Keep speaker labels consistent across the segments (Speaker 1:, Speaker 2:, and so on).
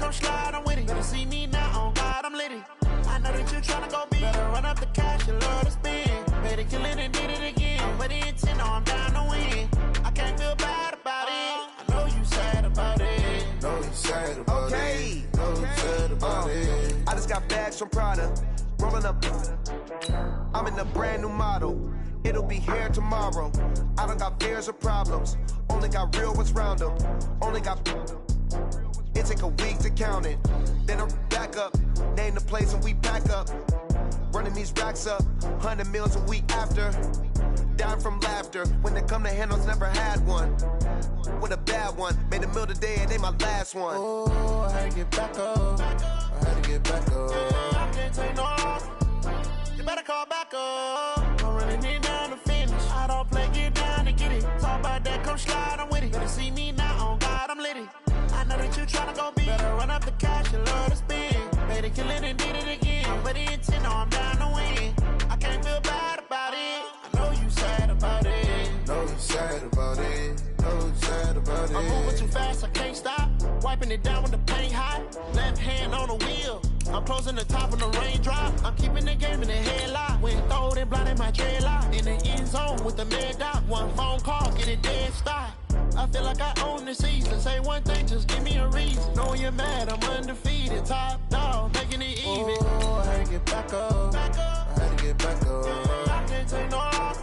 Speaker 1: come slide, I'm with it. Better see me now, on God, I'm litty. I know that you tryna go big. Better run up the cash, you love to spend. Better kill it and did it again. But the intent, no, I'm down to win. I can't feel bad about it. I know you sad about it.
Speaker 2: Know you sad about it. Know you sad about it. I just got bags from Prada. Rolling up. I'm in a brand new model. It'll be here tomorrow. I don't got fears or problems. Only got real ones round them. Only got. It take a week to count it. Then I'm back up. Name the place and we pack up. Running these racks up. 100 meals a week after. Down from laughter. When they come to handles, never had one. With a bad one. Made a meal today and they my last one.
Speaker 1: Oh, I had to get back up. I had to get back up. I can't take no loss. You better call back up. I'm running it down to finish. I don't play, get down to get it. Talk about that, come slide, I'm with it. Better see me now, on God, I'm litty. I know that you tryna go big. Better run up the cash, you love to spend. Better kill it and did it again. But the intent, no, I'm down to win. I can't feel bad about it. I know you sad about it.
Speaker 2: Know you sad about it. Know you sad about it.
Speaker 1: I'm moving too fast, I can't stop. Wiping it down with the paint hot. Left hand on the wheel. I'm closing the top of the raindrop. I'm keeping the game in the headlock. When throwed and blinded my dreadlock. In the end zone with the mad dot. One phone call, get it dead stop. I feel like I own the season. Say one thing, just give me a reason. Knowing you're mad, I'm undefeated. Top dog, making it even.
Speaker 2: Oh, I had to get back up. I had to get back up.
Speaker 1: I can't take no loss.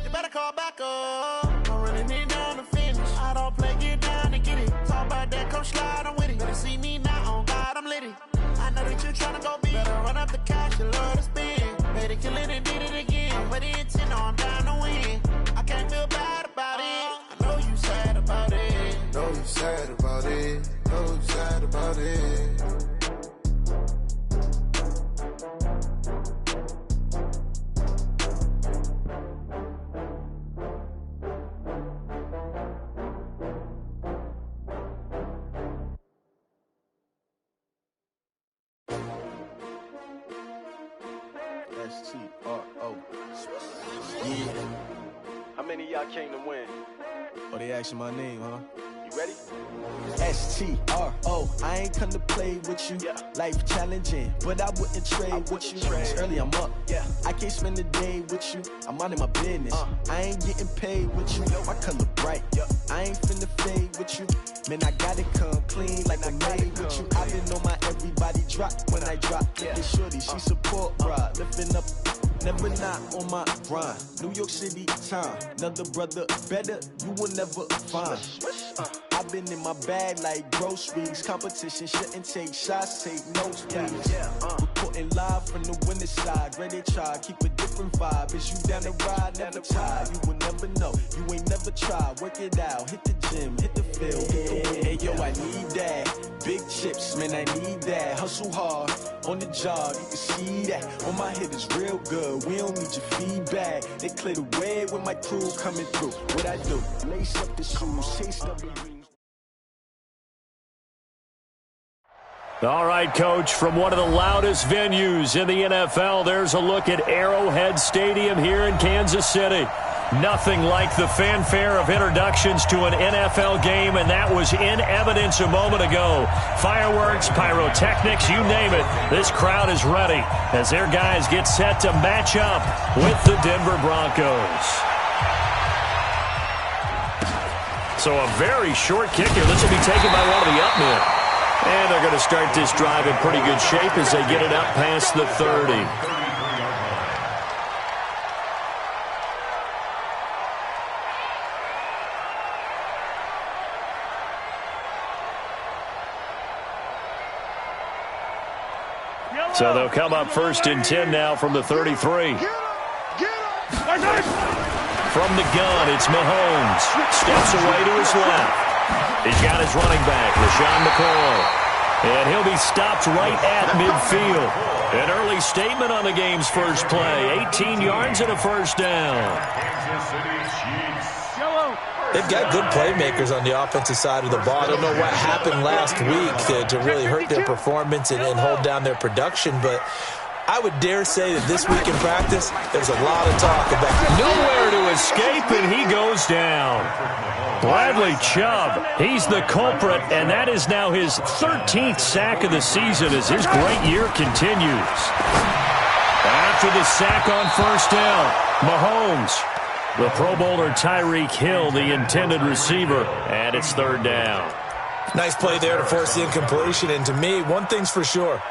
Speaker 1: You better call back up. I'm running it down to finish. I don't play, get down to get it. Talk about that, come slide, I'm with it. Better see me now, on God, I'm litty. I know that you tryna go big. Better run up the cash, you love to spend. Better kill it and did it again. But the intent, no, I'm down to win. I can't feel bad about it. I know you sad about it.
Speaker 2: Know you sad about it. Know you sad about it.
Speaker 3: S-T-R-O. Yeah.
Speaker 4: How many of y'all came to win?
Speaker 3: Oh, they asking my name, huh?
Speaker 4: You ready?
Speaker 3: S-T-R-O. I ain't come to play with you.
Speaker 4: Yeah.
Speaker 3: Life challenging, but I wouldn't trade with you. It's early, I'm up.
Speaker 4: Yeah.
Speaker 3: I can't spend the day with you. I'm minding my business. I ain't getting paid with you. My color bright.
Speaker 4: Yeah.
Speaker 3: I ain't finna fade with you. Man, I gotta come clean like I made with you. I've been on my everybody drop when I drop. Look at shorty, she support ride. Lifting up, never not on my grind. New York City time. Another brother better, you will never find. I've been in my bag like groceries. Competition shouldn't take shots, take notes, please. Reporting live from the winning side. Ready to try, keep a different vibe. Is you down the ride, never tired. You will never know, you ain't never tried. Work it out, hit the gym, hit the field, hit the win. Hey yo, I need that. Big chips, man, I need that. Hustle hard, on the job, you can see that. On my hit is real good, we don't need your feedback. They clear the way with my crew coming through. What I do, lace up the shoes, chase up the dreams.
Speaker 5: All right, Coach, from one of the loudest venues in the NFL, there's a look at Arrowhead Stadium here in Kansas City. Nothing like the fanfare of introductions to an NFL game, and that was in evidence a moment ago. Fireworks, pyrotechnics, you name it. This crowd is ready as their guys get set to match up with the Denver Broncos. So a very short kicker. This will be taken by one of the up men. And they're going to start this drive in pretty good shape as they get it up past the 30. So they'll come up 1st and 10 now from the 33. From the gun, it's Mahomes. Steps away to his left. He's got his running back, LaShawn McCoy. And he'll be stopped right at midfield. An early statement on the game's first play. 18 yards and a first down.
Speaker 6: They've got good playmakers on the offensive side of the ball. I don't know what happened last week to really hurt their performance and hold down their production, but I would dare say that this week in practice, there's a lot of talk about
Speaker 5: nowhere to escape, and he goes down. Bradley Chubb, he's the culprit, and that is now his 13th sack of the season as his great year continues. After the sack on first down, Mahomes, the Pro Bowler Tyreek Hill, the intended receiver, and it's third down.
Speaker 6: Nice play there to force the incompletion, and to me, one thing's for sure.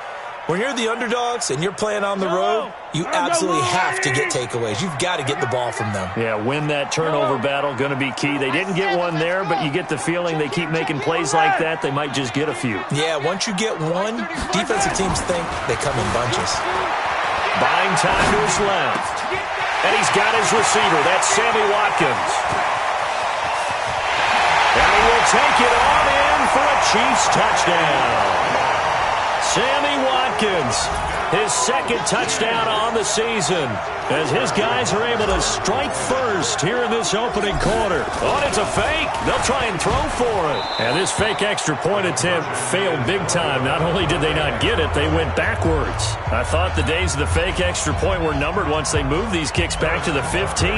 Speaker 6: When you're the underdogs and you're playing on the road, you absolutely have to get takeaways. You've got to get the ball from them.
Speaker 5: Yeah, win that turnover battle, going to be key. They didn't get one there, but you get the feeling they keep making plays like that, they might just get a few.
Speaker 6: Yeah, once you get one, defensive teams think they come in bunches.
Speaker 5: Buying time to his left. And he's got his receiver. That's Sammy Watkins. And he will take it on in for a Chiefs touchdown. Sammy Watkins, his second touchdown on the season, as his guys are able to strike first here in this opening quarter. Oh, it's a fake. They'll try and throw for it. And this fake extra point attempt failed big time. Not only did they not get it, they went backwards. I thought the days of the fake extra point were numbered once they moved these kicks back to the 15.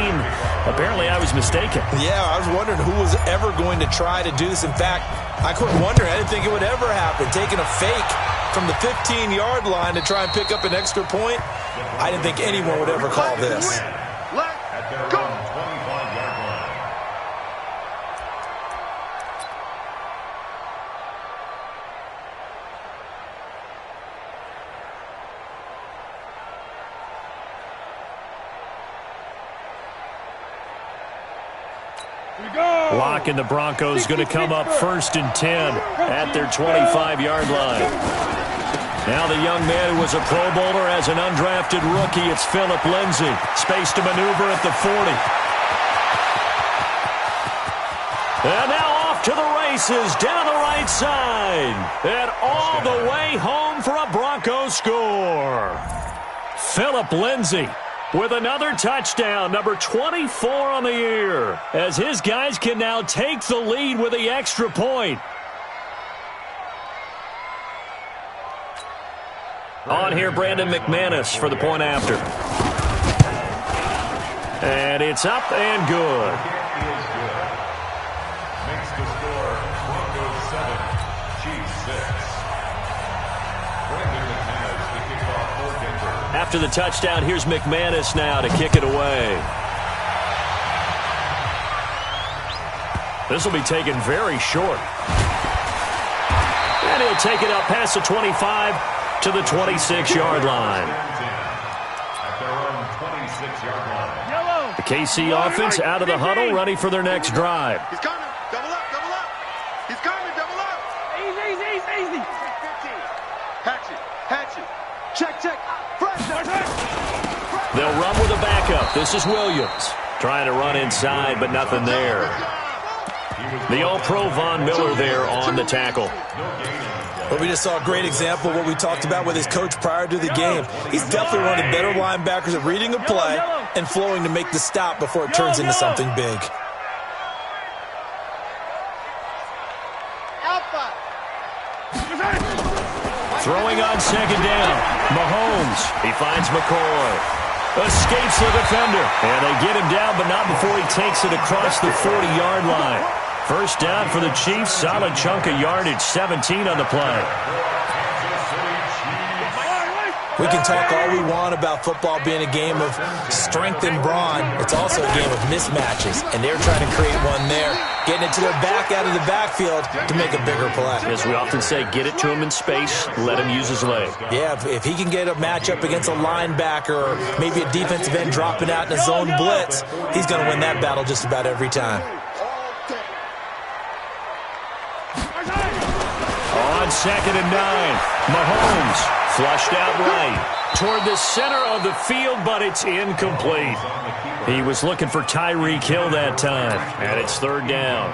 Speaker 5: Apparently, I was mistaken.
Speaker 6: Yeah, I was wondering who was ever going to try to do this. In fact, I couldn't wonder. I didn't think it would ever happen. Taking a fake from the 15-yard line to try and pick up an extra point, I didn't think anyone would ever call this.
Speaker 1: Let's go.
Speaker 5: Locke and the Broncos going to come up 1st and 10 at their 25-yard line. Now the young man who was a Pro Bowler as an undrafted rookie, it's Philip Lindsay. Space to maneuver at the 40. And now off to the races down the right side. And all the way home for a Broncos score. Philip Lindsay with another touchdown, number 24 on the year, as his guys can now take the lead with the extra point. On here, Brandon McManus for the point after. And it's up and good.
Speaker 7: Makes the score Broncos 7, Chiefs 6. Brandon McManus, the kickoff for Denver.
Speaker 5: After the touchdown, here's McManus now to kick it away. This will be taken very short. And he'll take it up past the 25 to the 26-yard line.
Speaker 7: At their own 26-yard line.
Speaker 5: The KC offense out of the huddle, ready for their next drive.
Speaker 1: He's coming. Double up, double up. He's coming, double up. Easy. 15. Hatch it. Check.
Speaker 5: They'll run with a backup. This is Williams. Trying to run inside, but nothing there. The All-Pro Von Miller there on the tackle.
Speaker 6: Well, we just saw a great example of what we talked about with his coach prior to the game. He's definitely one of the better linebackers at reading a play and flowing to make the stop before it turns into something big.
Speaker 5: Throwing on second down. Mahomes. He finds McCoy. Escapes the defender. And they get him down, but not before he takes it across the 40-yard line. First down for the Chiefs. Solid chunk of yardage. 17 on the play.
Speaker 6: We can talk all we want about football being a game of strength and brawn. It's also a game of mismatches, and they're trying to create one there, getting it to their back out of the backfield to make a bigger play.
Speaker 5: As we often say, get it to him in space, let him use his leg.
Speaker 6: Yeah, if he can get a matchup against a linebacker or maybe a defensive end dropping out in a zone blitz, he's going to win that battle just about every time.
Speaker 5: On 2nd and 9, Mahomes flushed out right toward the center of the field, but it's incomplete. He was looking for Tyreek Hill that time, and it's third down.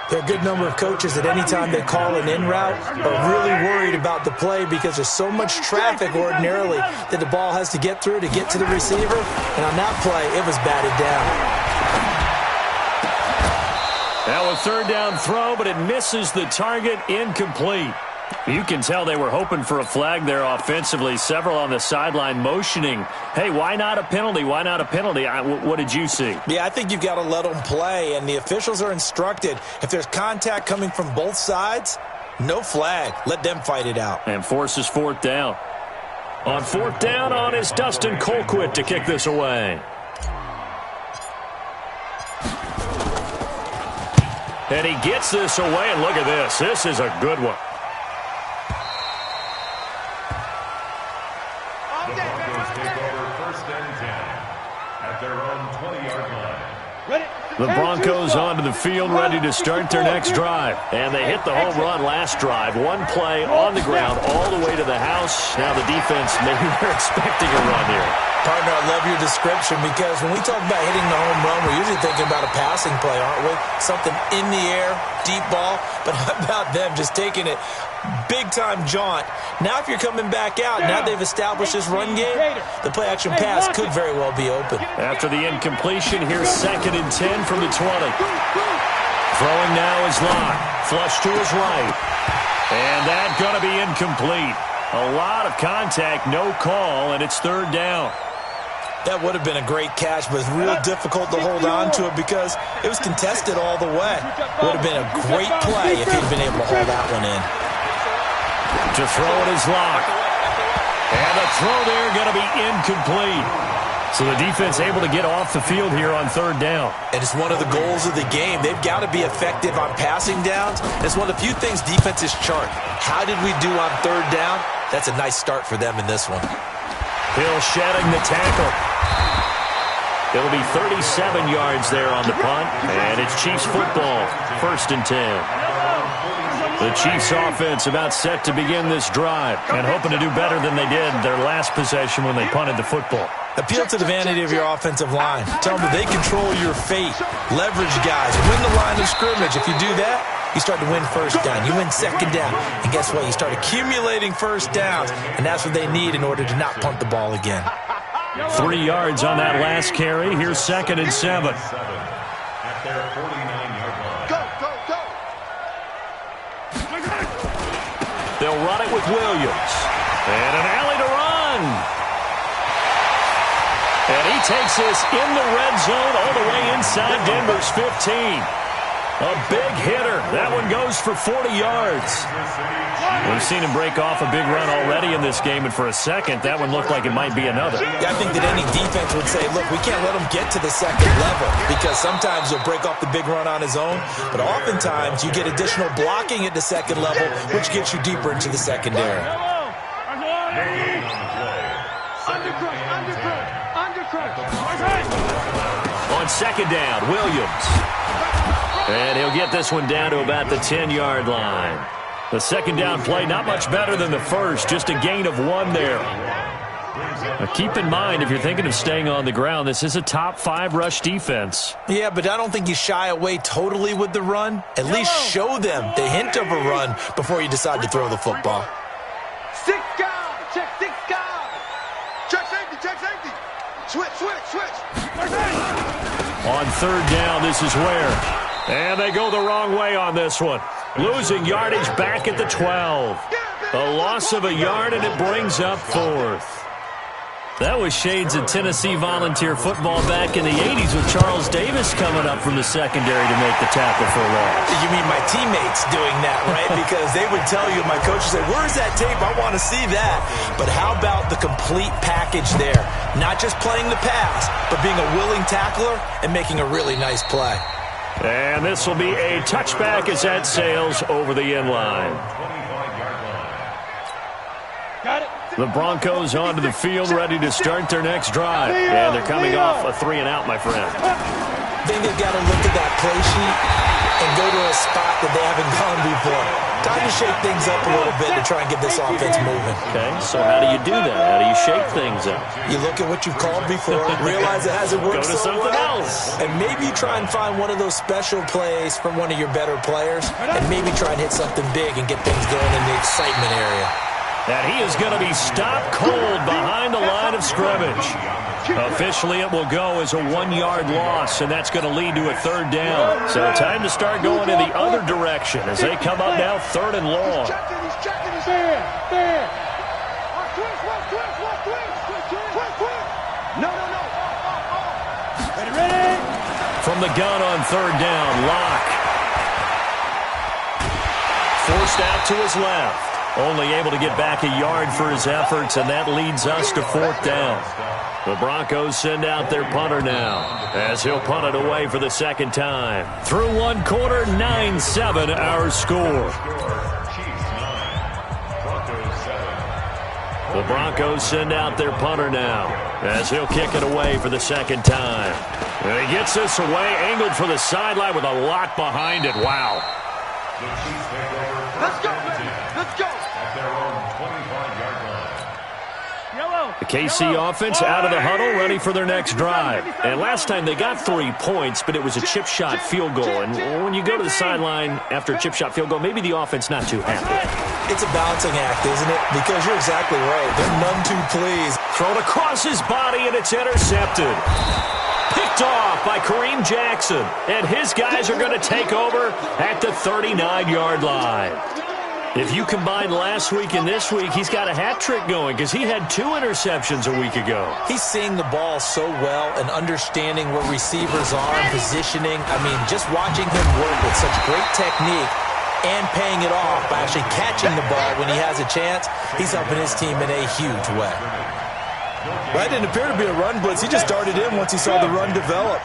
Speaker 6: There are a good number of coaches that any time they call an in route are really worried about the play because there's so much traffic ordinarily that the ball has to get through to get to the receiver, and on that play, it was batted down.
Speaker 5: Now a third down throw, but it misses the target, incomplete. You can tell they were hoping for a flag there offensively. Several on the sideline motioning, hey, why not a penalty? Why not a penalty? What did you see?
Speaker 6: Yeah, I think you've got to let them play, and the officials are instructed. If there's contact coming from both sides, no flag. Let them fight it out.
Speaker 5: And forces 4th down. On 4th down is Dustin Colquitt to kick this away. And he gets this away, and look at this. This is a good one.
Speaker 7: The Broncos take over 1st and 10 at their own 20-yard line.
Speaker 5: The Broncos onto the field, ready to start their next drive. And they hit the home run last drive. One play on the ground all the way to the house. Now the defense, maybe they're expecting a run here.
Speaker 6: Partner, I love your description because when we talk about hitting the home run, we're usually thinking about a passing play, aren't we? Something in the air, deep ball. But how about them just taking it big-time jaunt? Now if you're coming back out, now they've established this run game, the play-action pass could very well be open.
Speaker 5: After the incompletion, here's 2nd and 10 from the 20. Throwing now is Locke. Flush to his right. And that's going to be incomplete. A lot of contact, no call, and it's 3rd down.
Speaker 6: That would have been a great catch, but it's real difficult to hold on to it because it was contested all the way. Would have been a great play if he'd been able to hold that one in.
Speaker 5: To throw it is Locke. And the throw there going to be incomplete. So the defense able to get off the field here on 3rd down.
Speaker 6: And it's one of the goals of the game. They've got to be effective on passing downs. It's one of the few things defenses chart. How did we do on 3rd down? That's a nice start for them in this one.
Speaker 5: Hill shedding the tackle. It'll be 37 yards there on the punt, and it's Chiefs football, 1st and 10. The Chiefs offense about set to begin this drive and hoping to do better than they did their last possession when they punted the football.
Speaker 6: Appeal to the vanity of your offensive line. Tell them they control your fate. Leverage guys. Win the line of scrimmage. If you do that, you start to win 1st down. You win 2nd down. And guess what? You start accumulating 1st downs, and that's what they need in order to not punt the ball again.
Speaker 5: 3 yards on that last carry. Here's 2nd and 7.
Speaker 7: At their 49-yard line.
Speaker 2: Go, go, go.
Speaker 5: They'll run it with Williams. And an alley to run. And he takes this in the red zone all the way inside Denver's 15. A big hitter. That one goes for 40 yards. We've seen him break off a big run already in this game, and for a second, that one looked like it might be another.
Speaker 6: Yeah, I think that any defense would say, look, we can't let him get to the 2nd level because sometimes he'll break off the big run on his own, but oftentimes you get additional blocking at the 2nd level, which gets you deeper into the secondary.
Speaker 5: On 2nd down, Williams. And he'll get this one down to about the 10-yard line. The 2nd down play, not much better than the first, just a gain of 1 there. Now keep in mind, if you're thinking of staying on the ground, this is a top 5 rush defense.
Speaker 6: Yeah, but I don't think you shy away totally with the run. At least show them the hint of a run before you decide to throw the football.
Speaker 2: 6 guys. Check 6 guys. Check safety, check safety. Switch, switch, switch.
Speaker 5: On 3rd down, this is where. And they go the wrong way on this one. Losing yardage back at the 12. A loss of a yard, and it brings up 4th. That was shades of Tennessee volunteer football back in the 80s with Charles Davis coming up from the secondary to make the tackle for a loss.
Speaker 6: You mean my teammates doing that, right? Because they would tell you, my coach would say, where's that tape? I want to see that. But how about the complete package there? Not just playing the pass, but being a willing tackler and making a really nice play.
Speaker 5: And this will be a touchback as that sails over the end line.
Speaker 2: Got it.
Speaker 5: The Broncos onto the field, ready to start their next drive. And they're coming off a 3-and-out, my friend.
Speaker 6: I think they've got to look at that play sheet and go to a spot that they haven't gone before. Time to shake things up a little bit to try and get this offense moving.
Speaker 5: Okay, so how do you do that? How do you shake things up?
Speaker 6: You look at what you've called before, realize it hasn't worked
Speaker 5: Go to something else.
Speaker 6: and maybe try and find one of those special plays from one of your better players, and maybe try and hit something big and get things going in the excitement area.
Speaker 5: And he is going to be stopped cold behind the line of scrimmage. Officially, it will go as a 1-yard loss, and that's going to lead to a 3rd down. So time to start going in the other direction as they come up now 3rd and long.
Speaker 8: checking his there. Twist. No. Ready.
Speaker 5: From the gun on third down, Locke. Forced out to his left. Only able to get back a yard for his efforts, and that leads us to fourth down. The Broncos send out their punter now, as he'll punt it away for the second time. Through one quarter, 9-7 our score. The Broncos send out their punter now, as he'll kick it away for the second time. And he gets this away, angled for the sideline with a lot behind it. Wow.
Speaker 8: Let's go.
Speaker 7: At their own 25-yard line.
Speaker 5: The KC offense out of the huddle, ready for their next drive. And last time they got 3 points, but it was a chip shot field goal. And when you go to the sideline after a chip shot field goal, maybe the offense not too happy.
Speaker 6: It's a balancing act, isn't it? Because you're exactly right. They're none too pleased.
Speaker 5: Thrown across his body, and it's intercepted. Picked off by Kareem Jackson. And his guys are going to take over at the 39-yard line. If you combine last week and this week, he's got a hat trick going because he had 2 interceptions a week ago.
Speaker 6: He's seeing the ball so well and understanding where receivers are and positioning. I mean, just watching him work with such great technique and paying it off by actually catching the ball when he has a chance, he's helping his team in a huge way.
Speaker 3: That didn't appear to be a run blitz. He just darted in once he saw the run develop.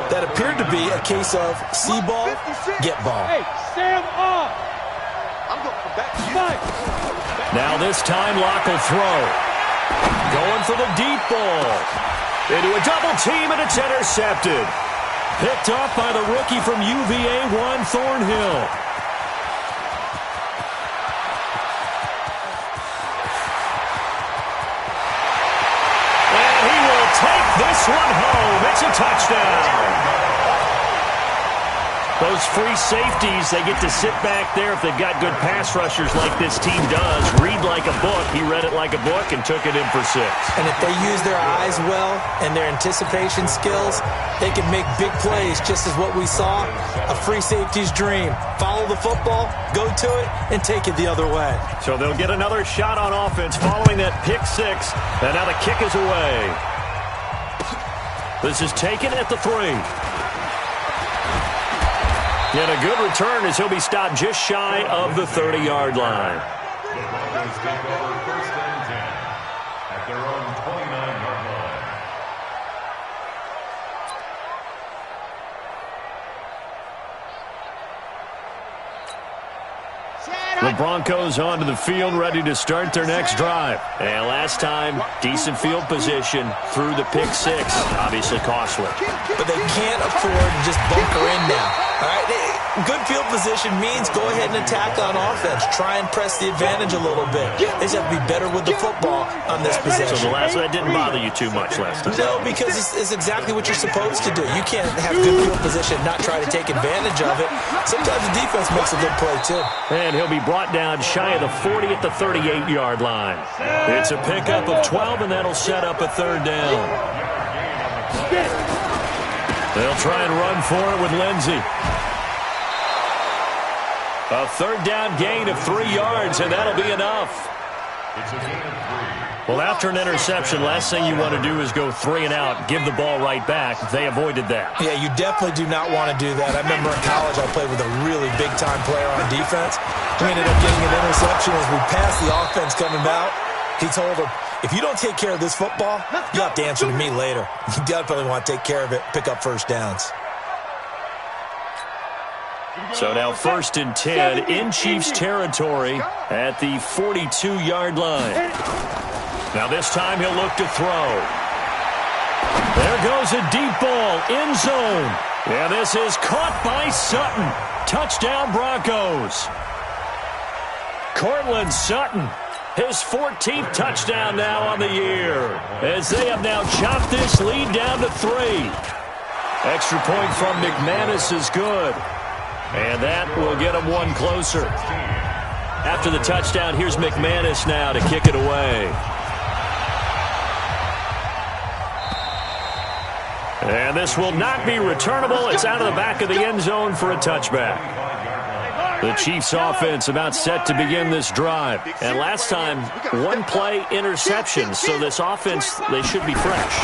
Speaker 3: That appeared to be a case of see ball, get ball.
Speaker 8: Hey, stand up. I'm going back to you.
Speaker 5: Now this time, Locke will throw. Going for the deep ball. Into a double team, and it's intercepted. Picked off by the rookie from UVA, Juan Thornhill. And he will take this one home. It's a touchdown. Those free safeties, they get to sit back there if they've got good pass rushers like this team does. Read like a book. He read it like a book and took it in for 6.
Speaker 6: And if they use their eyes well and their anticipation skills, they can make big plays, just as what we saw. A free safety's dream. Follow the football, go to it, and take it the other way.
Speaker 5: So they'll get another shot on offense following that pick 6. And now the kick is away. This is taken at the 3. And a good return as he'll be stopped just shy of the 30-yard line.
Speaker 7: The Broncos take over first and 10 at their own 29-yard line.
Speaker 5: The Broncos onto the field, ready to start their next drive. And last time, decent field position through the pick 6. Obviously costly.
Speaker 6: But they can't afford to just bunker in now. All right, good field position means go ahead and attack on offense. Try and press the advantage a little bit. They just have to be better with the football on this possession.
Speaker 5: So the last one didn't bother you too much last time.
Speaker 6: No, because it's exactly what you're supposed to do. You can't have good field position and not try to take advantage of it. Sometimes the defense makes a good play, too.
Speaker 5: And he'll be brought down shy of the 40 at the 38-yard line. It's a pickup of 12, and that'll set up a third down. They'll try and run for it with Lindsey. A third down gain of 3 yards, and that'll be enough.
Speaker 7: It's a gain of 3.
Speaker 5: Well, after an interception, last thing you want to do is go 3 and out, give the ball right back. They avoided that.
Speaker 6: Yeah, you definitely do not want to do that. I remember in college I played with a really big-time player on defense. We ended up getting an interception as we passed the offense coming out. He told him, if you don't take care of this football, you have to answer to me later. You definitely want to take care of it, pick up first downs.
Speaker 5: So now 1st and 10 in Chiefs territory at the 42-yard line. Now this time he'll look to throw. There goes a deep ball, end zone. And this is caught by Sutton. Touchdown Broncos. Cortland Sutton, his 14th touchdown now on the year, as they have now chopped this lead down to 3. Extra point from McManus is good. And that will get him one closer. After the touchdown, here's McManus now to kick it away. And this will not be returnable. It's out of the back of the end zone for a touchback. The Chiefs offense about set to begin this drive. And last time, one-play interception. So this offense, they should be fresh.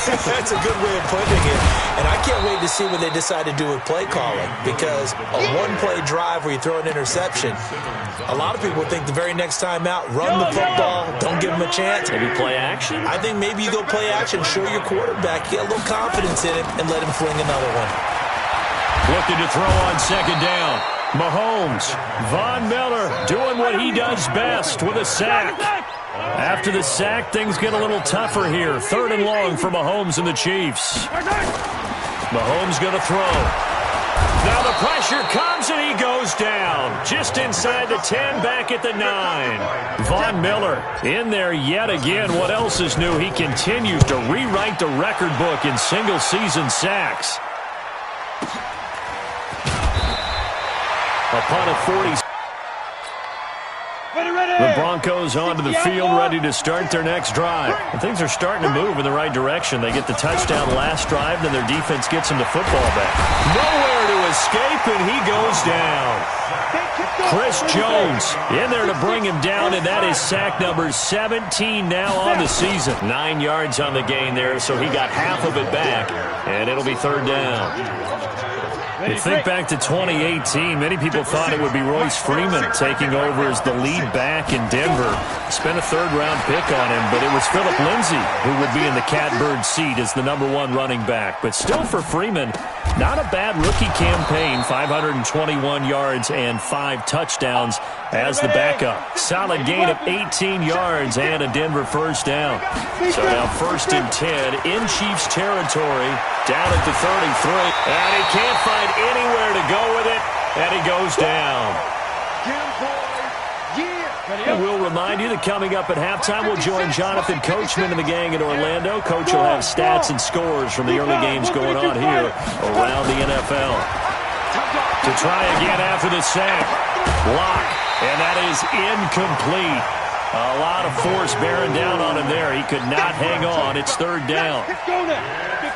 Speaker 6: That's a good way of putting it. And I can't wait to see what they decide to do with play calling. Because a one-play drive where you throw an interception, a lot of people think the very next time out, run the football, don't give them a chance.
Speaker 5: Maybe play action?
Speaker 6: I think maybe you go play action, show your quarterback, get a little confidence in him, and let him fling another one.
Speaker 5: Looking to throw on second down. Mahomes, Von Miller doing what he does best with a sack. After the sack, things get a little tougher here. 3rd and long for Mahomes and the Chiefs. Mahomes going to throw. Now the pressure comes and he goes down. Just inside the 10, back at the 9. Von Miller in there yet again. What else is new? He continues to rewrite the record book in single-season sacks. A punt of 40. The Broncos onto the field, ready to start their next drive. And things are starting to move in the right direction. They get the touchdown last drive, then their defense gets them the football back. Nowhere to escape, and he goes down. Chris Jones in there to bring him down, and that is sack number 17 now on the season. 9 yards on the gain there, so he got half of it back, and it'll be 3rd down. You think back to 2018, many people thought it would be Royce Freeman taking over as the lead back in Denver. Spent a 3rd-round pick on him, but it was Phillip Lindsay who would be in the catbird seat as the #1 running back. But still for Freeman, not a bad rookie campaign, 521 yards and 5 touchdowns as the backup. Solid gain of 18 yards and a Denver 1st down. So now 1st and 10 in Chiefs territory, down at the 33. And he can't find anywhere to go with it, and he goes down. And we'll remind you that coming up at halftime, we'll join Jonathan Coachman and the gang in Orlando. Coach will have stats and scores from the early games going on here around the NFL. To try again after the sack. Block, and that is incomplete. A lot of force bearing down on him there. He could not hang on. It's 3rd down.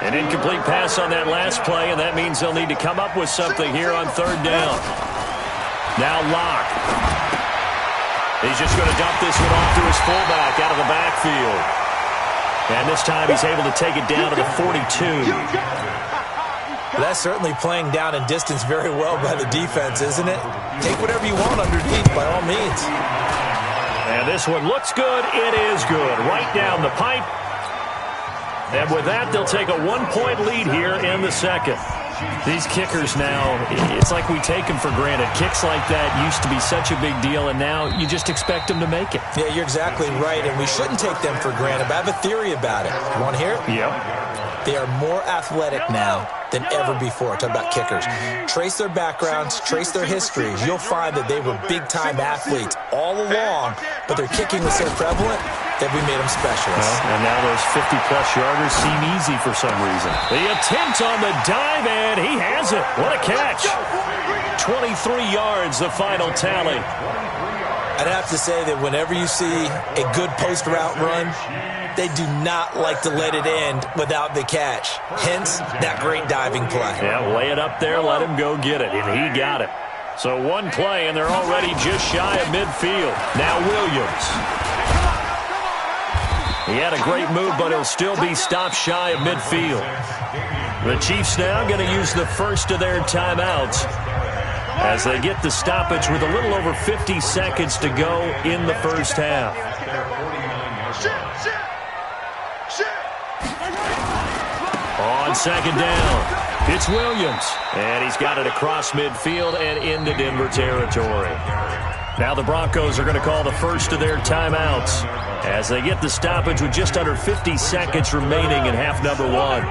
Speaker 5: An incomplete pass on that last play, and that means they'll need to come up with something here on 3rd down. Now Locke. He's just going to dump this one off to his fullback out of the backfield. And this time he's able to take it down to the 42.
Speaker 6: That's certainly playing down in distance very well by the defense, isn't it? Take whatever you want underneath, by all means.
Speaker 5: And this one looks good. It is good. Right down the pipe. And with that, they'll take a 1-point lead here in the 2nd. These kickers now, it's like we take them for granted. Kicks like that used to be such a big deal, and now you just expect them to make it.
Speaker 6: Yeah, you're exactly right, and we shouldn't take them for granted. But I have a theory about it. You want to hear it?
Speaker 5: Yep.
Speaker 6: They are more athletic now than ever before. Talk about kickers. Trace their backgrounds, trace their histories. You'll find that they were big-time athletes all along, but their kicking was so prevalent that we made them specialists.
Speaker 5: Well, and now those 50-plus yarders seem easy for some reason. The attempt on the dive, and he has it. What a catch. 23 yards, the final tally.
Speaker 6: I'd have to say that whenever you see a good post-route run, they do not like to let it end without the catch. Hence, that great diving play.
Speaker 5: Yeah, lay it up there, let him go get it, and he got it. So one play, and they're already just shy of midfield. Now Williams. He had a great move, but he'll still be stopped shy of midfield. The Chiefs now going to use the first of their timeouts as they get the stoppage with a little over 50 seconds to go in the 1st half. On 2nd down, it's Williams, and he's got it across midfield and into Denver territory. Now the Broncos are going to call the first of their timeouts as they get the stoppage with just under 50 seconds remaining in half number 1.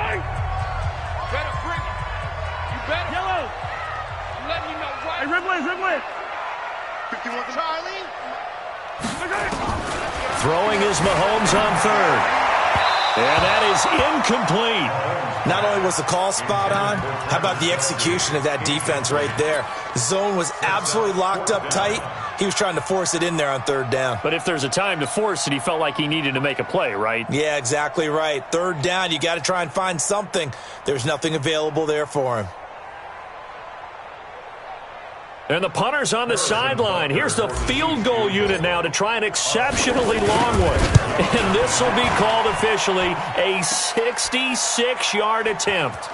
Speaker 5: Throwing is Mahomes on 3rd. And that is incomplete.
Speaker 6: Not only was the call spot on, how about the execution of that defense right there? The zone was absolutely locked up tight. He was trying to force it in there on 3rd down.
Speaker 5: But if there's a time to force it, he felt like he needed to make a play, right?
Speaker 6: Yeah, exactly right. 3rd down, you got to try and find something. There's nothing available there for him.
Speaker 5: And the punter's on the sideline. Here's the field goal unit now to try an exceptionally long one. And this will be called officially a 66-yard attempt.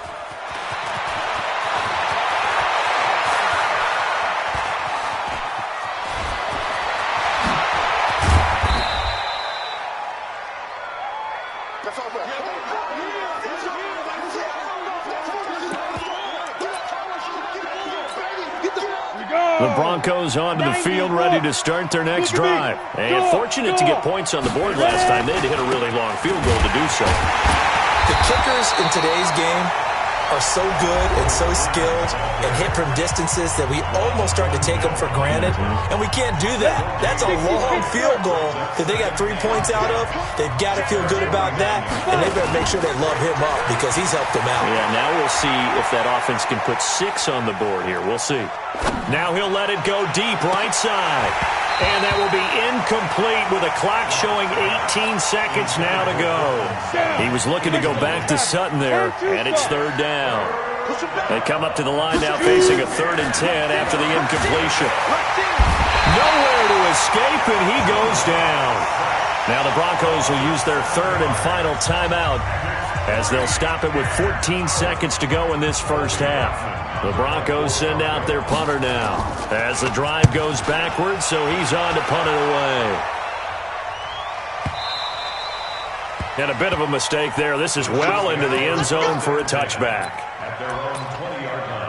Speaker 5: The Broncos onto the field, ready to start their next drive. And fortunate to get points on the board last time. They had to hit a really long field goal to do so.
Speaker 6: The kickers in today's game are so good and so skilled and hit from distances that we almost start to take them for granted, and we can't do that. That's a long field goal that they got 3 points out of. They've got to feel good about that, and they better make sure they love him up because he's helped them out.
Speaker 5: Yeah, now we'll see if that offense can put 6 on the board here. We'll see. Now he'll let it go deep right side. And that will be incomplete with a clock showing 18 seconds now to go. He was looking to go back to Sutton there, and it's third down. They come up to the line now facing a 3rd and 10 after the incompletion. Nowhere to escape, and he goes down. Now the Broncos will use their 3rd and final timeout as they'll stop it with 14 seconds to go in this first half. The Broncos send out their punter now as the drive goes backwards, so he's on to punt it away. And a bit of a mistake there. This is well into the end zone for a touchback.
Speaker 7: At their own 20-yard line.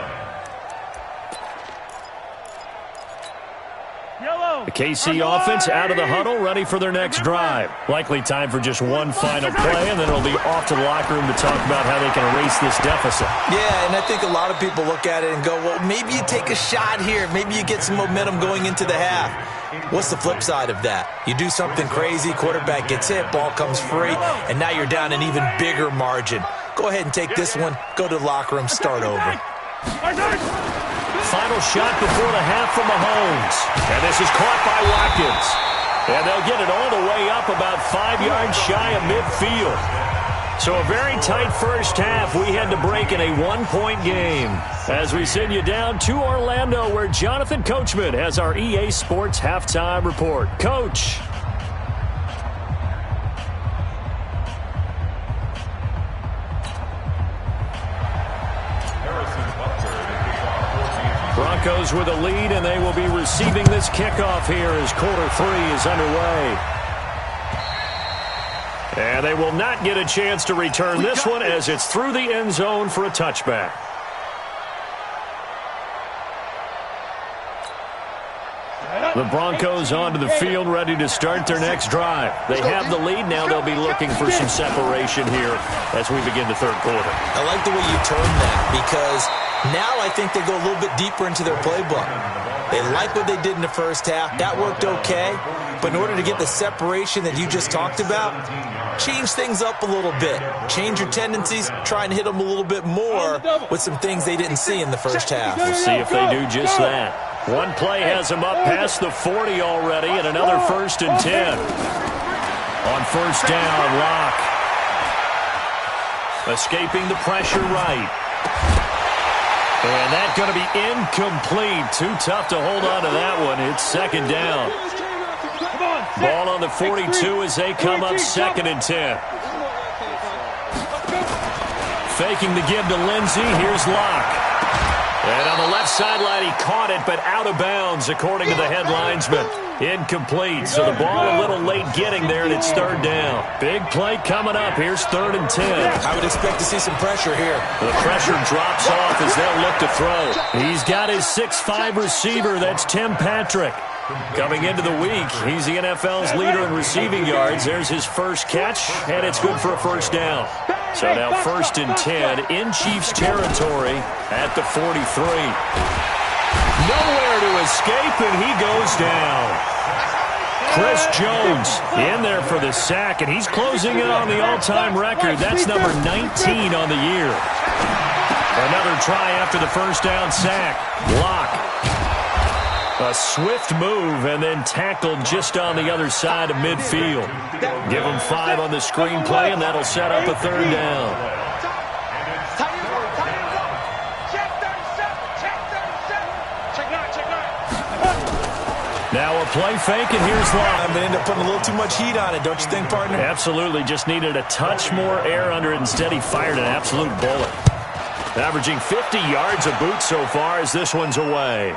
Speaker 5: The KC offense out of the huddle, ready for their next drive. Likely time for just one final play, and then it'll be off to the locker room to talk about how they can erase this deficit.
Speaker 6: Yeah, and I think a lot of people look at it and go, well, maybe you take a shot here. Maybe you get some momentum going into the half. What's the flip side of that? You do something crazy, quarterback gets hit, ball comes free, and now you're down an even bigger margin. Go ahead and take this one, go to the locker room, start over.
Speaker 5: Final shot before the half from Mahomes. And this is caught by Watkins. And they'll get it all the way up about 5 yards shy of midfield. So a very tight first half. We had to break in a 1-point game. As we send you down to Orlando, where Jonathan Coachman has our EA Sports Halftime Report. Coach. Broncos with a lead, and they will be receiving this kickoff here as quarter 3 is underway. And they will not get a chance to return this one as it's through the end zone for a touchback. The Broncos onto the field, ready to start their next drive. They have the lead. Now they'll be looking for some separation here as we begin the third quarter.
Speaker 6: I like the way you turn that because now I think they go a little bit deeper into their playbook. They like what they did in the first half. That worked okay. But in order to get the separation that you just talked about, change things up a little bit. Change your tendencies. Try and hit them a little bit more with some things they didn't see in the first half.
Speaker 5: We'll see if they do just that. One play has them up past the 40 already, and another 1st and 10. On first down, Locke. Escaping the pressure right. And that's going to be incomplete. Too tough to hold on to that one. It's 2nd down. Ball on the 42 as they come up 2nd and 10. Faking the give to Lindsey. Here's Locke. And on the left sideline, he caught it, but out of bounds, according to the head linesman. Incomplete, so the ball a little late getting there, and it's 3rd down. Big play coming up. Here's 3rd and 10.
Speaker 6: I would expect to see some pressure here.
Speaker 5: The pressure drops off as they'll look to throw. He's got his 6'5 receiver. That's Tim Patrick. Coming into the week, he's the NFL's leader in receiving yards. There's his first catch, and it's good for a 1st down. So now 1st and 10 in Chiefs territory at the 43. Nowhere to escape, and he goes down. Chris Jones in there for the sack, and he's closing in on the all-time record. That's number 19 on the year. Another try after the 1st down sack. Block. A swift move and then tackled just on the other side of midfield. Give him 5 on the screenplay, and that'll set up a 3rd down. play fake, and here's Love.
Speaker 6: They end up putting a little too much heat on it, don't you think, partner?
Speaker 5: Absolutely. Just needed a touch more air under it. Instead, he fired an absolute bullet. Averaging 50 yards a boot so far as this one's away.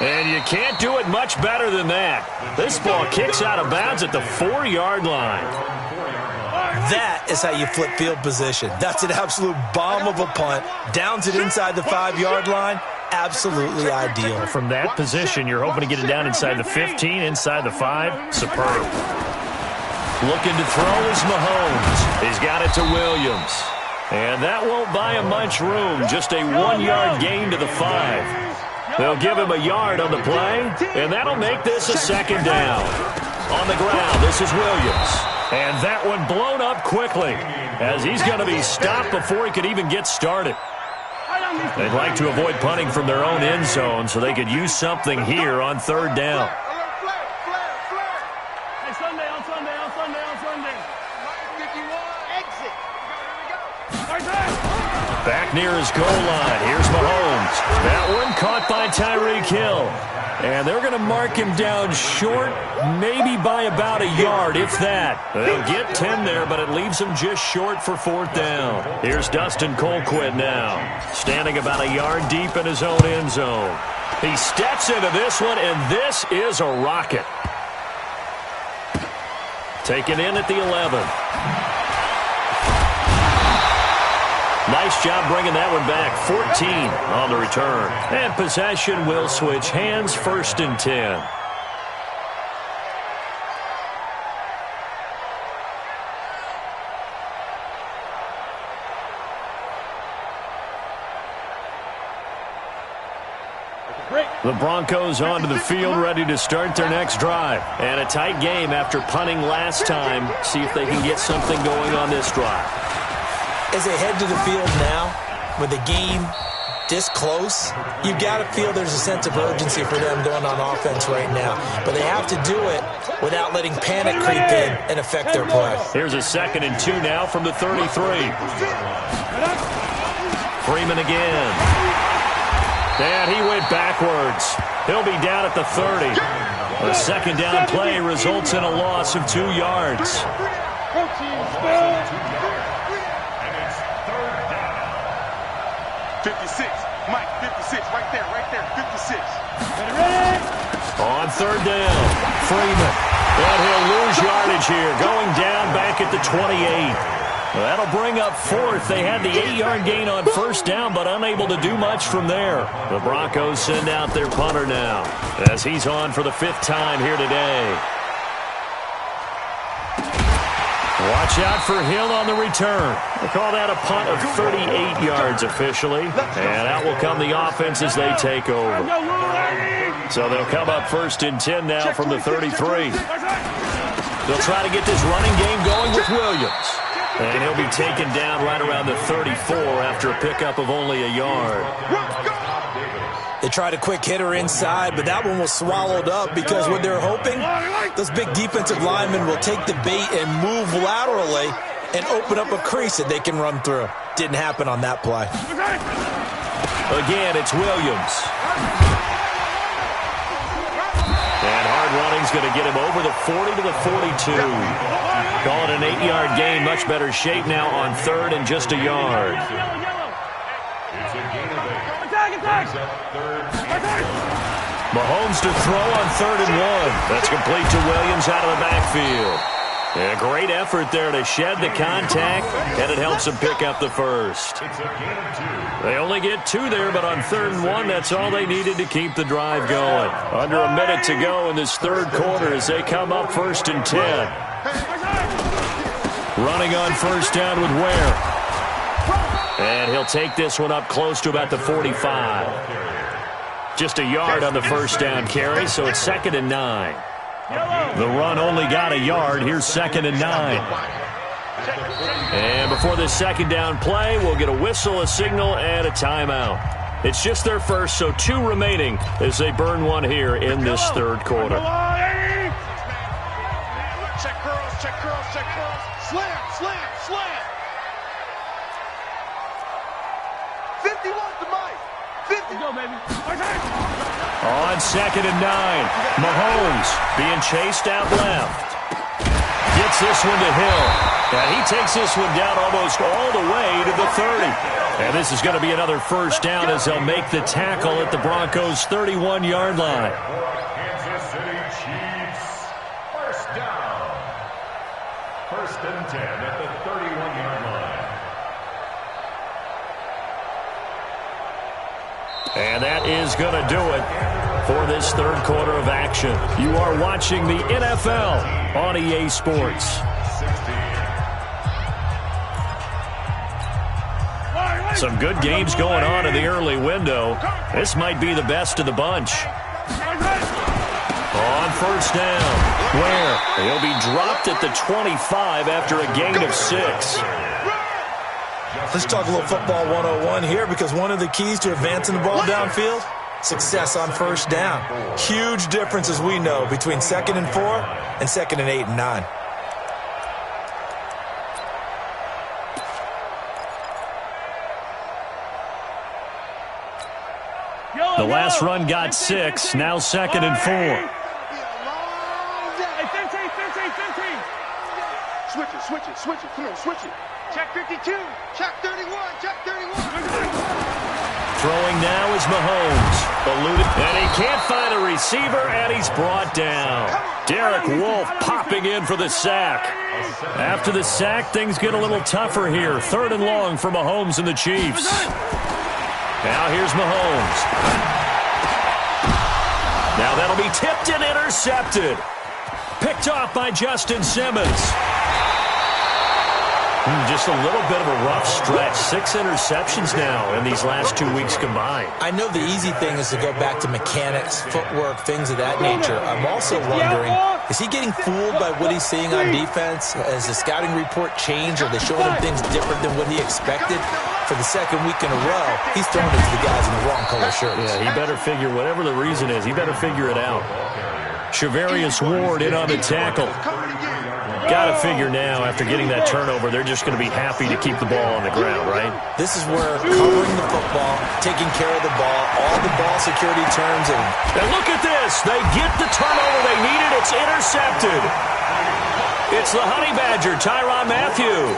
Speaker 5: And you can't do it much better than that. This ball kicks out of bounds at the 4-yard line.
Speaker 6: That is how you flip field position. That's an absolute bomb of a punt. Downs it inside the 5-yard line. Absolutely ideal.
Speaker 5: From that position, you're hoping to get it down inside the 15, inside the 5. Superb. Looking to throw is Mahomes. He's got it to Williams. And that won't buy him much room. Just a 1-yard gain to the 5. They'll give him a yard on the play, and that'll make this a second down. On the ground, this is Williams. And that one blown up quickly, as he's going to be stopped before he could even get started. They'd like to avoid punting from their own end zone so they could use something here on third down. Back near his goal line. Here's Mahomes. That one caught by Tyreek Hill. And they're going to mark him down short, maybe by about a yard, if that. They'll get 10 there, but it leaves him just short for fourth down. Here's Dustin Colquitt now, standing about a yard deep in his own end zone. He steps into this one, and this is a rocket. Taken in at the 11. Nice job bringing that one back. 14 on the return. And possession will switch hands, 1st and 10. The Broncos onto the field, ready to start their next drive. And a tight game after punting last time. See if they can get something going on this drive.
Speaker 6: As they head to the field now, with the game this close, you've got to feel there's a sense of urgency for them going on offense right now. But they have to do it without letting panic creep in and affect their play.
Speaker 5: Here's a 2nd and 2 now from the 33. Freeman again. And he went backwards. He'll be down at the 30. A second down play results in a loss of 2 yards.
Speaker 8: 56, Mike, 56, right there, 56.
Speaker 5: On third down, Freeman. And he'll lose yardage here, going down back at the 28. That'll bring up 4th. They had the 8-yard gain on first down, but unable to do much from there. The Broncos send out their punter now, as he's on for the 5th time here today. Watch out for Hill on the return. They call that a punt of 38 yards officially. And out will come the offense as they take over. So they'll come up 1st and 10 now from the 33. They'll try to get this running game going with Williams. And he'll be taken down right around the 34 after a pickup of only a yard.
Speaker 6: They tried a quick hitter inside, but that one was swallowed up because what they're hoping, those big defensive linemen will take the bait and move laterally and open up a crease that they can run through. Didn't happen on that play.
Speaker 5: Again, it's Williams. And hard running's going to get him over the 40 to the 42. Call it an 8-yard gain. Much better shape now on 3rd and just a yard. Mahomes to throw on 3rd and 1. That's complete to Williams out of the backfield. And a great effort there to shed the contact, and it helps them pick up the 1st. They only get 2 there, but on 3rd and 1, that's all they needed to keep the drive going. Under a minute to go in this 3rd quarter as they come up 1st and 10. Running on first down with Ware. And he'll take this one up close to about the 45. Just a yard on the first down carry, so it's 2nd and 9. The run only got a yard. Here's 2nd and 9. And before this 2nd down play, we'll get a whistle, a signal, and a timeout. It's just their first, so 2 remaining as they burn one here in this 3rd quarter.
Speaker 8: Check curls, check curls, check curls. Slam, slam, slam. 51 to Mike. 50. Go, baby.
Speaker 5: On 2nd and 9, Mahomes being chased out left. Gets this one to Hill. And he takes this one down almost all the way to the 30. And this is going to be another first down as they'll make the tackle at the Broncos' 31-yard line.
Speaker 7: Kansas City Chiefs, first down. 1st and 10 at the 31-yard line.
Speaker 5: And that is going to do it for this third quarter of action. You are watching the NFL on EA Sports. Some good games going on in the early window. This might be the best of the bunch. On first down, Ware. He'll be dropped at the 25 after a gain of 6.
Speaker 6: Let's talk a little football 101 here, because one of the keys to advancing the ball downfield, success on first down. Huge difference, as we know, between 2nd and 4 and 2nd and 8 and 9.
Speaker 5: The last run got 6, now 2nd and 4.
Speaker 8: Switch it, come on, switch it. Check 52, check 31, check 31.
Speaker 5: Throwing now is Mahomes. Eluded, and he can't find a receiver, and he's brought down. Derek Wolfe popping in for the sack. After the sack, things get a little tougher here. 3rd and long for Mahomes and the Chiefs. Now here's Mahomes. Now that'll be tipped and intercepted. Picked off by Justin Simmons. Just a little bit of a rough stretch. 6 interceptions now in these last 2 weeks combined.
Speaker 6: I know the easy thing is to go back to mechanics, footwork, things of that nature. I'm also wondering, is he getting fooled by what he's seeing on defense? Has the scouting report changed? Are they showing him things different than what he expected? For the 2nd week in a row, he's throwing it to the guys in the wrong color shirts.
Speaker 5: Yeah, he better figure, whatever the reason is, he better figure it out. Shavarius Ward in on the tackle. Got to figure now, after getting that turnover, they're just going to be happy to keep the ball on the ground, right?
Speaker 6: This is where covering the football, taking care of the ball, all the ball security terms.
Speaker 5: And look at this. They get the turnover they needed. It's intercepted. It's the Honey Badger, Tyrann Mathieu.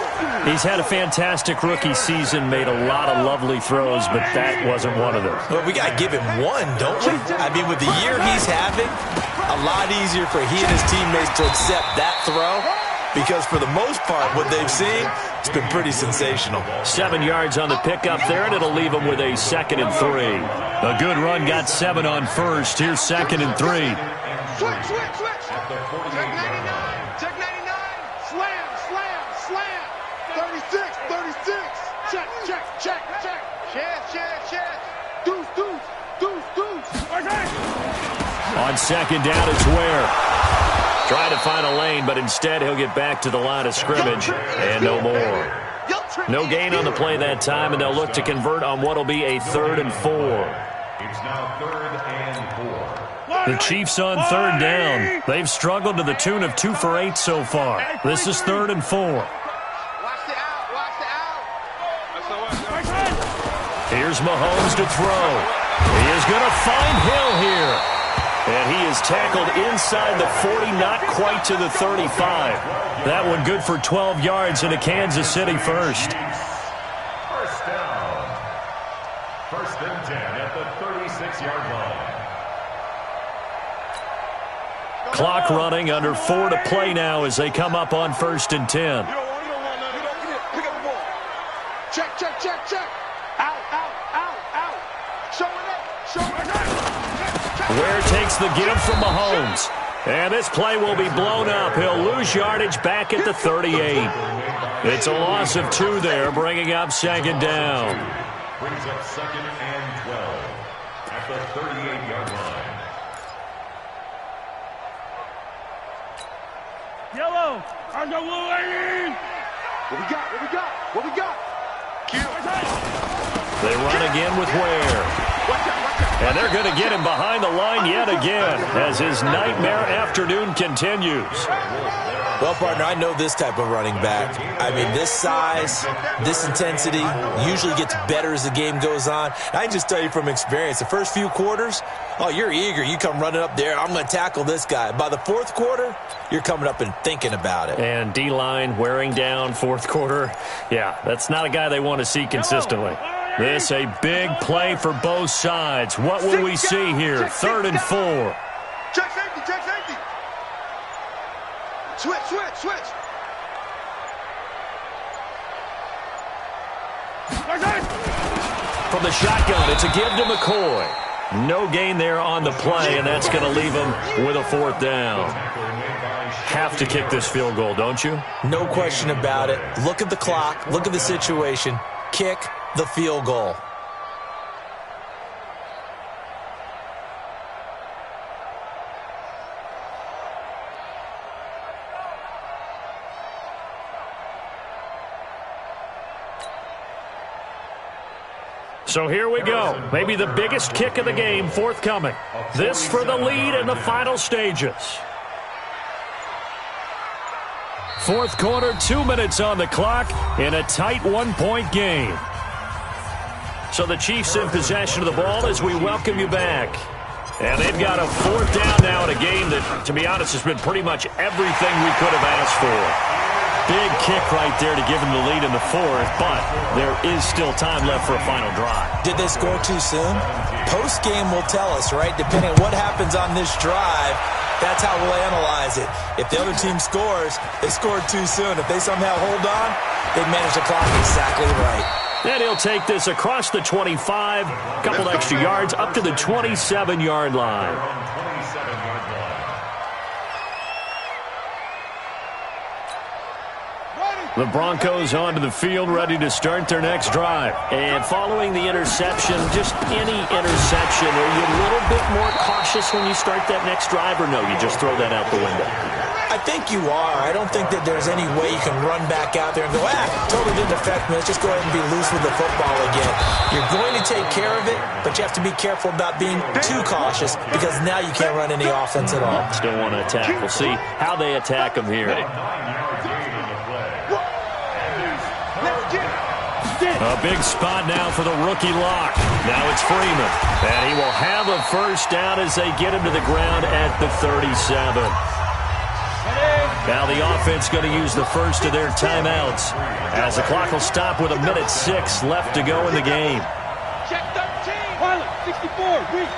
Speaker 5: He's had a fantastic rookie season, made a lot of lovely throws, but that wasn't one of them.
Speaker 6: Well, we got to give him one, don't we? I mean, with the year he's having, a lot easier for he and his teammates to accept that throw, because for the most part, what they've seen, it's been pretty sensational.
Speaker 5: 7 yards on the pickup there, and it'll leave them with a 2nd and 3. A good run got 7 on first. Here's 2nd and 3.
Speaker 8: Switch. Check 99. Slam. 36. Check. Check. Deuce.
Speaker 5: On 2nd down, it's Ware. Trying to find a lane, but instead he'll get back to the line of scrimmage, and no more. No gain on the play that time, and they'll look to convert on what will be a 3rd and 4.
Speaker 7: It's now 3rd and 4.
Speaker 5: The Chiefs on 3rd down. They've struggled to the tune of 2 for 8 so far. This is 3rd and 4.
Speaker 8: Watch the out.
Speaker 5: Here's Mahomes to throw. He is going to find Hill here. And he is tackled inside the 40, not quite to the 35. That one good for 12 yards and a Kansas City first.
Speaker 7: First down. 1st and 10 at the 36-yard line.
Speaker 5: Clock running, under 4 to play now as they come up on 1st and 10.
Speaker 8: You don't pick up the ball. Check. Out. Show it up.
Speaker 5: Ware takes the give from Mahomes. And this play will be blown up. He'll lose yardage back at the 38. It's a loss of 2 there, bringing up 2nd down.
Speaker 7: Brings up 2nd and 12 at the 38-yard line.
Speaker 9: Yellow, on the lane.
Speaker 8: What we got?
Speaker 5: They run again with Ware. And they're going to get him behind the line yet again as his nightmare afternoon continues.
Speaker 6: Well, partner, I know this type of running back. I mean, this size, this intensity usually gets better as the game goes on. I can just tell you from experience, the first few quarters, oh, you're eager. You come running up there, I'm going to tackle this guy. By the fourth quarter, you're coming up and thinking about it.
Speaker 5: And D-line wearing down fourth quarter. Yeah, that's not a guy they want to see consistently. This a big play for both sides. What will we see here? 3rd and 4.
Speaker 8: Check safety, check safety. Switch, switch, switch.
Speaker 5: From the shotgun, it's a give to McCoy. No gain there on the play, and that's going to leave him with a 4th down. Have to kick this field goal, don't you?
Speaker 6: No question about it. Look at the clock. Look at the situation. Kick the field goal.
Speaker 5: So here we go. Maybe the biggest kick of the game forthcoming. This for the lead in the final stages. 4th quarter, 2 minutes on the clock in a tight 1-point game. So the Chiefs in possession of the ball as we welcome you back. And they've got a 4th down now in a game that, to be honest, has been pretty much everything we could have asked for. Big kick right there to give them the lead in the 4th, but there is still time left for a final drive.
Speaker 6: Did they score too soon? Post-game will tell us, right? Depending on what happens on this drive, that's how we'll analyze it. If the other team scores, they scored too soon. If they somehow hold on, they manage the clock exactly right.
Speaker 5: And he'll take this across the 25, a couple extra yards, up to the 27-yard line. The Broncos onto the field, ready to start their next drive. And following the interception, just any interception, are you a little bit more cautious when you start that next drive, or no, you just throw that out the window?
Speaker 6: I think you are. I don't think that there's any way you can run back out there and go, totally didn't affect me. Let's just go ahead and be loose with the football again. You're going to take care of it, but you have to be careful about being too cautious because now you can't run any offense at all.
Speaker 5: Still want to attack. We'll see how they attack them here. A big spot now for the rookie lock. Now it's Freeman. And he will have a 1st down as they get him to the ground at the 37. Now the offense going to use the first of their timeouts as the clock will stop with 1:06 left to go in the game.
Speaker 9: Check 13. Pilot, 64. Reach.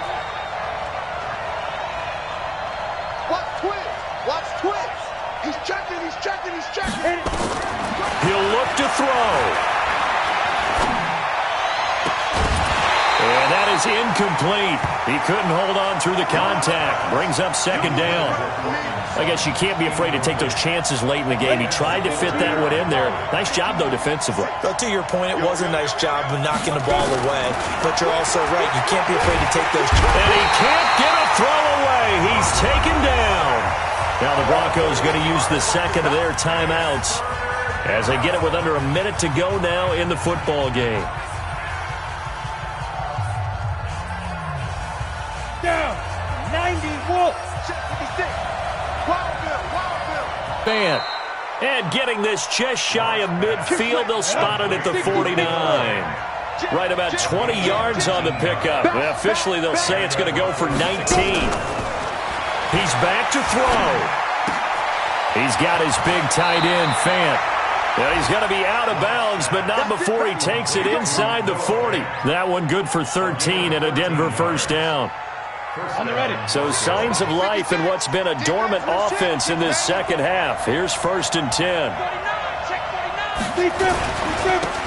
Speaker 8: Watch twins. Watch twins. He's checking, he's checking, he's checking.
Speaker 5: He'll look to throw. And that is incomplete. He couldn't hold on through the contact. Brings up 2nd down. I guess you can't be afraid to take those chances late in the game. He tried to fit that one in there. Nice job, though, defensively.
Speaker 6: But to your point, it was a nice job of knocking the ball away. But you're also right. You can't be afraid to take those chances.
Speaker 5: And he can't get a throw away. He's taken down. Now the Broncos going to use the 2nd of their timeouts as they get it with under a minute to go now in the football game.
Speaker 9: Down. 90 Wolf.
Speaker 5: Man. And getting this just shy of midfield, they'll spot it at the 49. Right about 20 yards on the pickup. Officially, they'll say it's going to go for 19. He's back to throw. He's got his big tight end, Fant. Well, he's going to be out of bounds, but not before he takes it inside the 40. That one good for 13 and a Denver 1st down.
Speaker 9: On the ready.
Speaker 5: So signs of life in what's been a dormant offense in this 2nd half. Here's 1st and 10.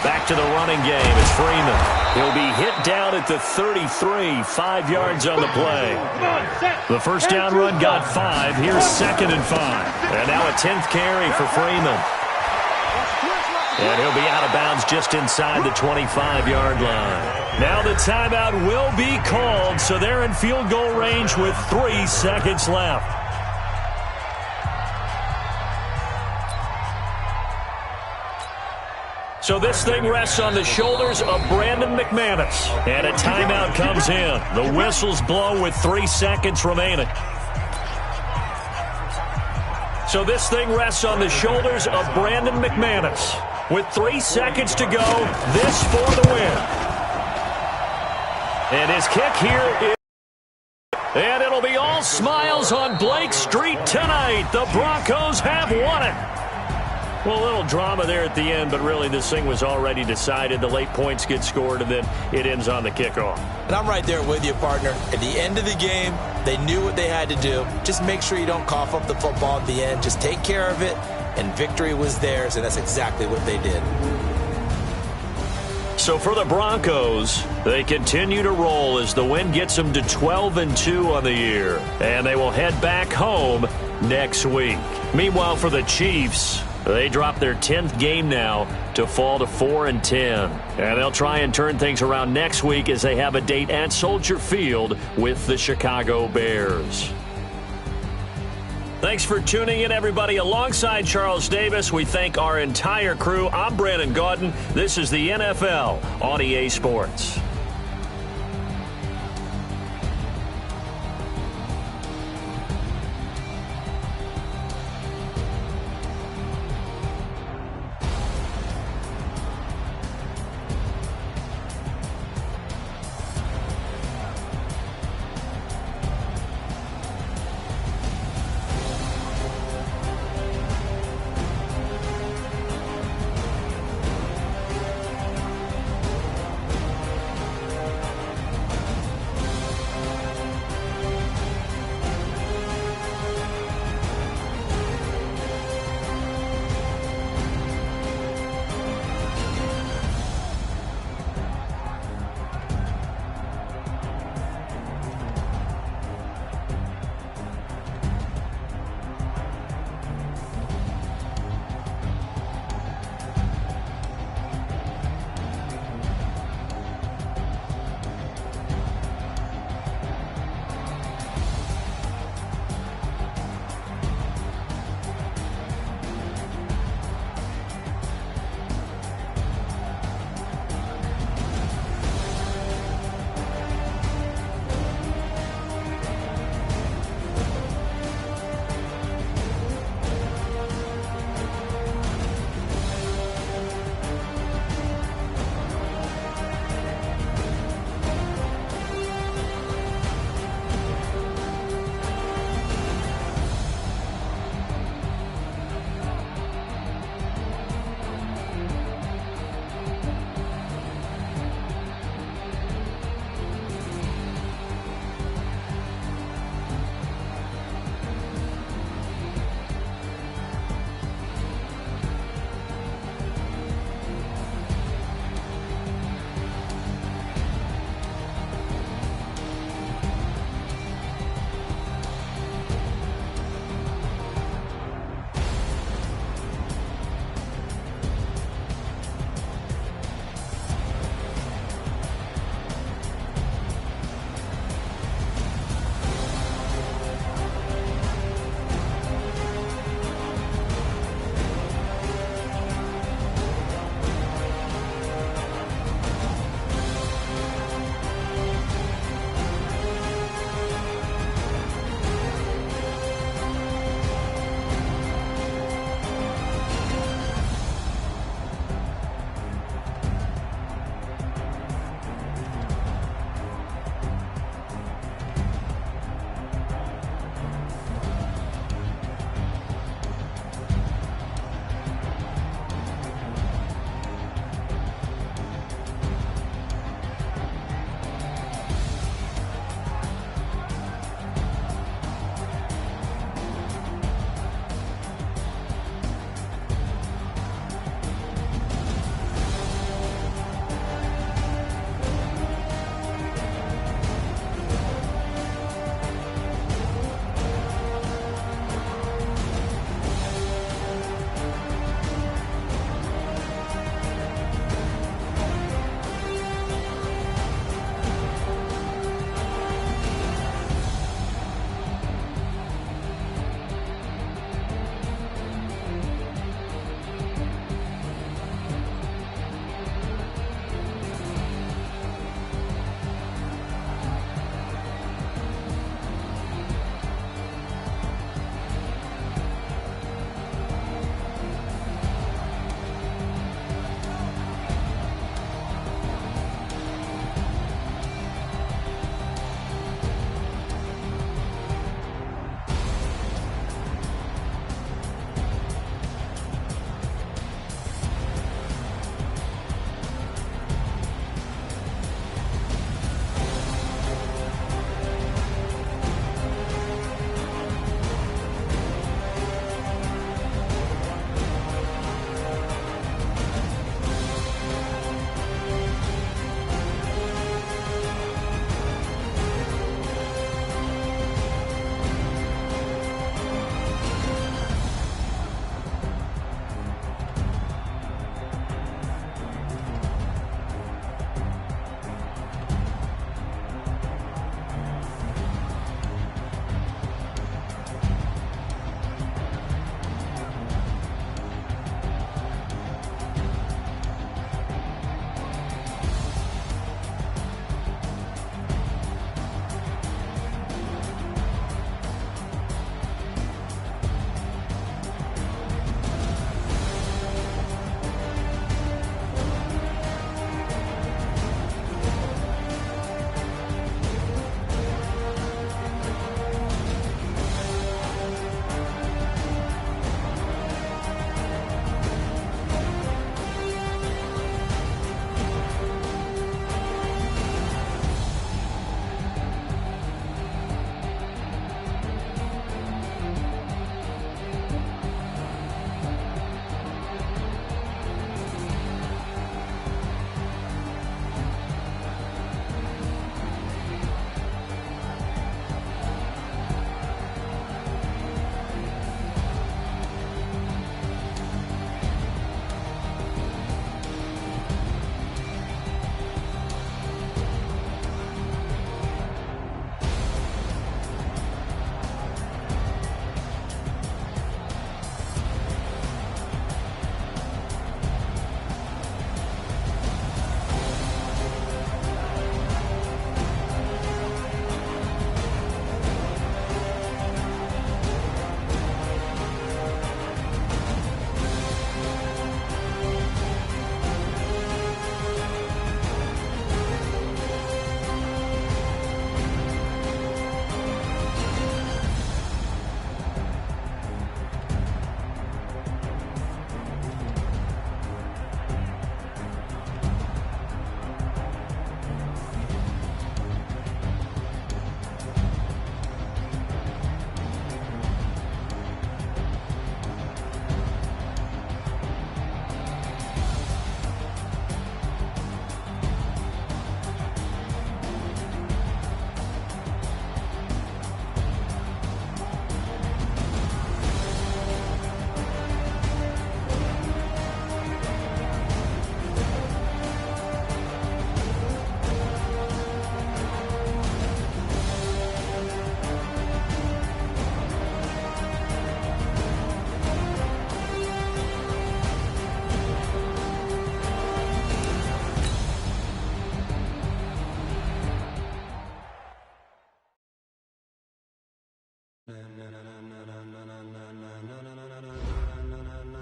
Speaker 5: Back to the running game. It's Freeman. He'll be hit down at the 33, 5 yards on the play. The 1st down run got 5. Here's 2nd and 5. And now a 10th carry for Freeman. And he'll be out of bounds just inside the 25-yard line. Now the timeout will be called, so they're in field goal range with 3 seconds left. So this thing rests on the shoulders of Brandon McManus. And a timeout comes in. The whistles blow with 3 seconds remaining. So this thing rests on the shoulders of Brandon McManus. With 3 seconds to go, this for the win. And his kick here is... And it'll be all smiles on Blake Street tonight. The Broncos have won it. Well, a little drama there at the end, but really this thing was already decided. The late points get scored, and then it ends on the kickoff.
Speaker 6: And I'm right there with you, partner. At the end of the game, they knew what they had to do. Just make sure you don't cough up the football at the end. Just take care of it, and victory was theirs, and that's exactly what they did.
Speaker 5: So for the Broncos, they continue to roll as the win gets them to 12-2 on the year. And they will head back home next week. Meanwhile, for the Chiefs, they drop their 10th game now to fall to 4-10. And they'll try and turn things around next week as they have a date at Soldier Field with the Chicago Bears. Thanks for tuning in, everybody. Alongside Charles Davis, we thank our entire crew. I'm Brandon Gaudin. This is the NFL on EA Sports.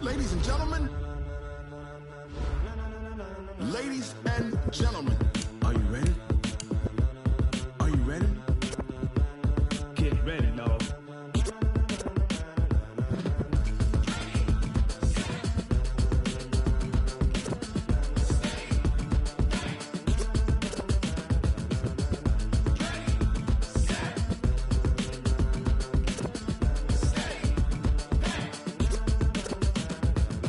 Speaker 10: Ladies and gentlemen. Ladies and gentlemen. Are you ready? Are you ready?
Speaker 9: Get ready, dog.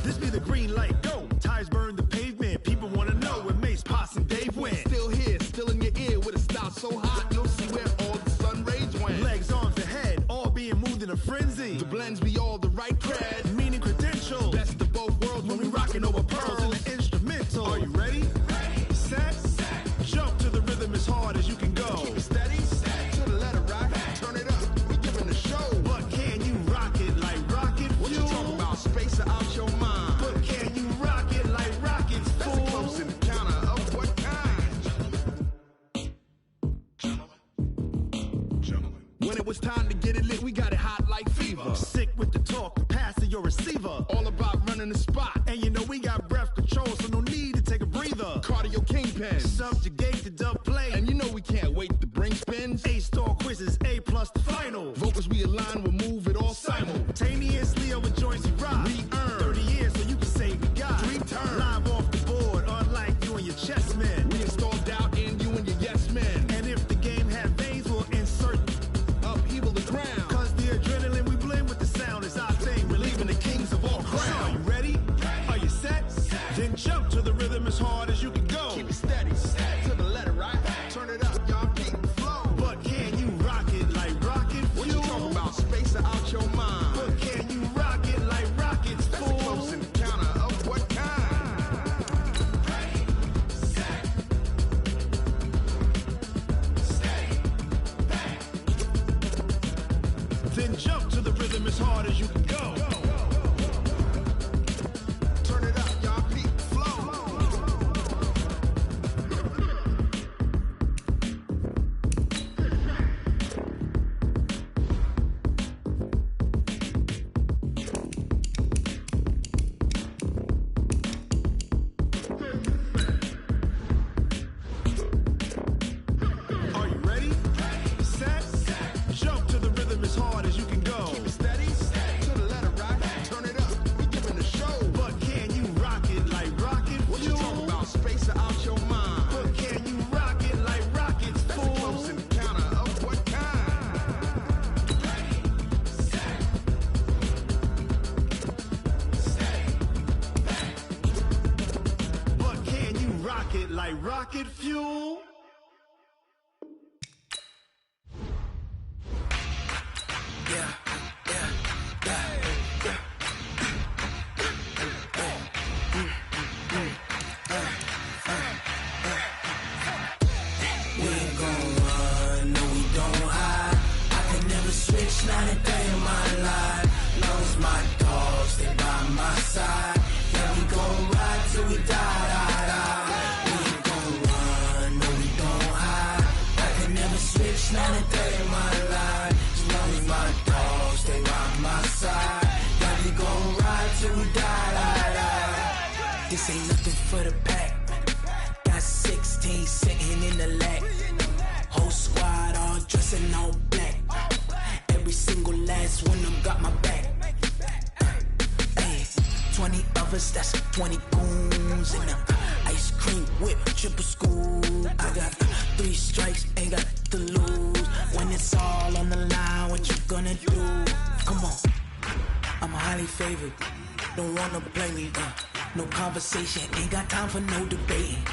Speaker 10: This be the green light, go. Tires burn the pavement. People want to know where Mace, Pops, and Dave went. Still here, still in your ear with a style so hot, you'll see where all the sun rays went. Legs, arms, and head, all being moved in a frenzy. The blends be all the right cred, meaning credentials. Best of both worlds when we rockin' over pearls in the instrumental. Are you ready? Set, jump to the rhythm as hard as you can go. Keep it steady, to the letter rock, turn it up, we giving the show. But can you rock it like rocket fuel? What you talking about, space or out your mind? But can you rock it like rockets, fool? That's a close encounter of what kind? Gentlemen. When it was time to get it lit, we got it hot like fever. Sick with the talk, passing your receiver. All about running the spot. And you know we got breath control, so no need to take a breather. Cardio kingpin, subjugate the dub play. And you know we can't wait to bring spins. A-star quizzes, A+ the final. Vocals we align, we'll move it all simultaneously over joints we rock. We earn 30 years, so you can say we got 3 turns. Live off the board, unlike you and your chess men. We install doubt in you and your yes men. And if the game had veins, we'll insert upheaval the ground. Cause the adrenaline we blend with the sound is our thing. We're leaving the kings of all crowns. So are you ready? Are you set? Then jump to the rhythm as hard as you can go. Keep it steady, to the letter right. Turn it up, y'all keep the flow. But can you rock it like rocket fuel? What you talking about, space or out your mind? But can you rock it like rockets, fool? That's a close encounter of what kind? Then jump to the rhythm as hard as you can go. Turn it up, y'all keep the flow. Are you ready? Set, jump to the rhythm as hard as you can go. Keep it steady, to the letter right. Turn it up, we giving the show. But can you rock it like rocket fuel? What you talking about, space or out your mind? But can you rock it like rockets, fool? That's a close encounter of what kind? But can you rock it like rocket fuel?
Speaker 11: We ain't gon' run, no we don't hide. I can never switch, not a day in my life. Long as my dogs stay by my side. Yeah, we gon' ride till we die, die, die. We ain't gon' run, no we don't hide. I can never switch, not a day in my life. As long as my dogs stay by my side. Yeah, we gon' ride till we die, die, die. This ain't nothing for the pack. Got 16 sitting in the lap. Whole squad all dressing all black. Every single last one of them got my back. Hey, 20 of us, that's 20 goons. And the ice cream whip, triple scoop. I got 3 strikes, ain't got to lose. When it's all on the line, what you gonna do? Come on, I'm highly favored. Don't wanna play me, no conversation, ain't got time for no debating.